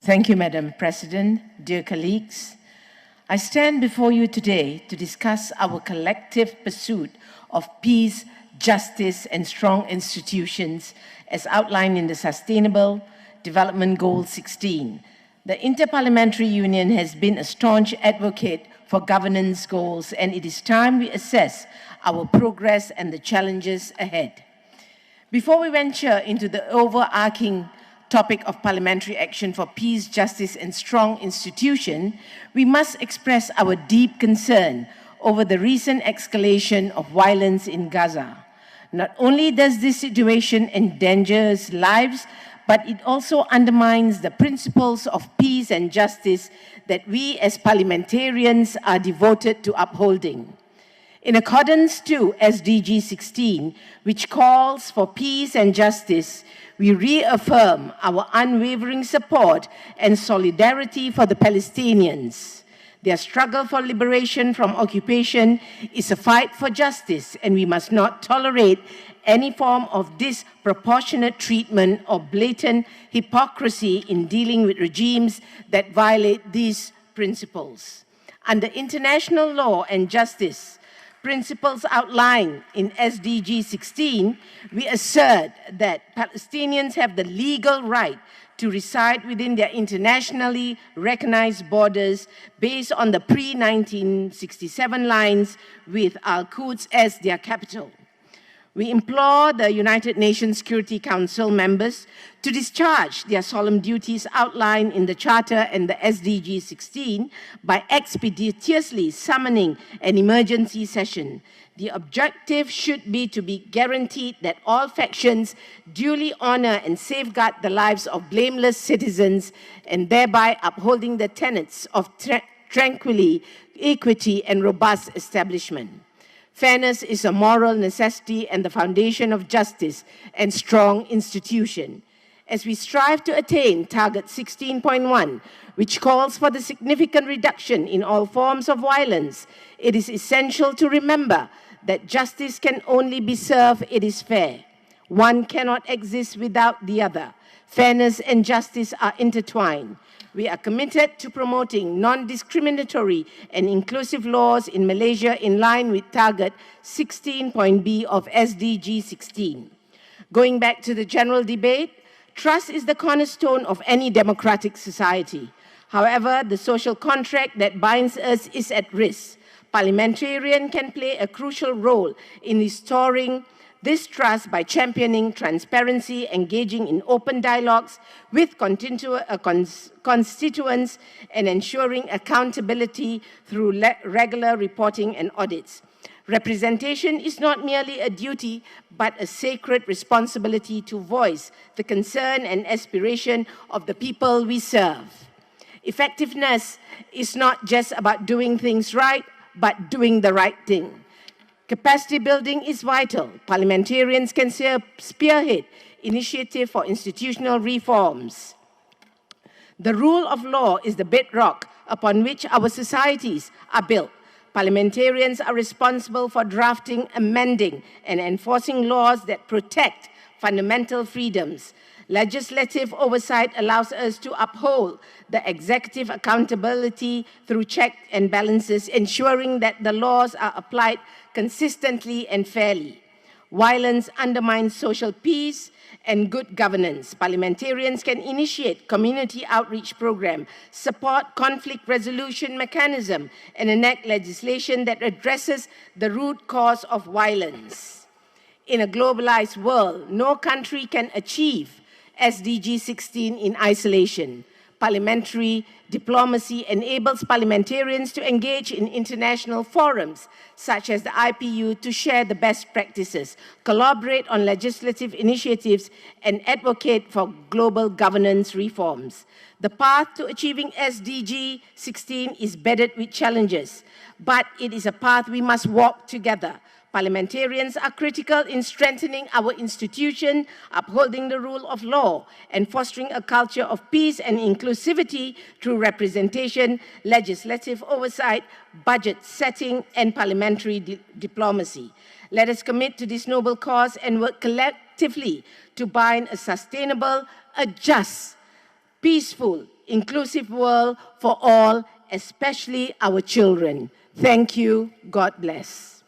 Thank you, Madam President. Dear colleagues, I stand before you today to discuss our collective pursuit of peace, justice, and strong institutions as outlined in the Sustainable Development Goal 16. The Inter-Parliamentary Union has been a staunch advocate for governance goals, and it is time we assess our progress and the challenges ahead. Before we venture into the overarching topic of parliamentary action for peace, justice, and strong institution, we must express our deep concern over the recent escalation of violence in Gaza. Not only does this situation endanger lives, but it also undermines the principles of peace and justice that we as parliamentarians are devoted to upholding. In accordance to SDG 16, which calls for peace and justice, we reaffirm our unwavering support and solidarity for the Palestinians. Their struggle for liberation from occupation is a fight for justice, and we must not tolerate any form of disproportionate treatment or blatant hypocrisy in dealing with regimes that violate these principles. Under international law and justice, principles outlined in SDG 16, we assert that Palestinians have the legal right to reside within their internationally recognized borders based on the pre-1967 lines with Al-Quds as their capital. We implore the United Nations Security Council members to discharge their solemn duties outlined in the Charter and the SDG 16 by expeditiously summoning an emergency session. The objective should be to be guaranteed that all factions duly honor and safeguard the lives of blameless citizens and thereby upholding the tenets of tranquility, equity, and robust establishment. Fairness is a moral necessity and the foundation of justice and strong institution. As we strive to attain Target 16.1, which calls for the significant reduction in all forms of violence, it is essential to remember that justice can only be served if it is fair. One cannot exist without the other. Fairness and justice are intertwined. We are committed to promoting non-discriminatory and inclusive laws in Malaysia in line with Target 16.b of SDG 16. Going back to the general debate, trust is the cornerstone of any democratic society. However, the social contract that binds us is at risk. Parliamentarians can play a crucial role in restoring this trust by championing transparency, engaging in open dialogues with constituents, and ensuring accountability through regular reporting and audits. Representation is not merely a duty, but a sacred responsibility to voice the concern and aspiration of the people we serve. Effectiveness is not just about doing things right, but doing the right thing. Capacity building is vital. Parliamentarians can spearhead initiatives for institutional reforms. The rule of law is the bedrock upon which our societies are built. Parliamentarians are responsible for drafting, amending, and enforcing laws that protect fundamental freedoms. Legislative oversight allows us to uphold the executive accountability through checks and balances, ensuring that the laws are applied consistently and fairly. Violence undermines social peace and good governance. Parliamentarians can initiate community outreach programs, support conflict resolution mechanisms, and enact legislation that addresses the root cause of violence. In a globalized world, no country can achieve SDG 16 in isolation. Parliamentary diplomacy enables parliamentarians to engage in international forums, such as the IPU, to share the best practices, collaborate on legislative initiatives, and advocate for global governance reforms. The path to achieving SDG 16 is bedded with challenges, but it is a path we must walk together. Parliamentarians are critical in strengthening our institution, upholding the rule of law, and fostering a culture of peace and inclusivity through representation, legislative oversight, budget setting, and parliamentary diplomacy. Let us commit to this noble cause and work collectively to bind a sustainable, a just, peaceful, inclusive world for all, especially our children. Thank you. God bless.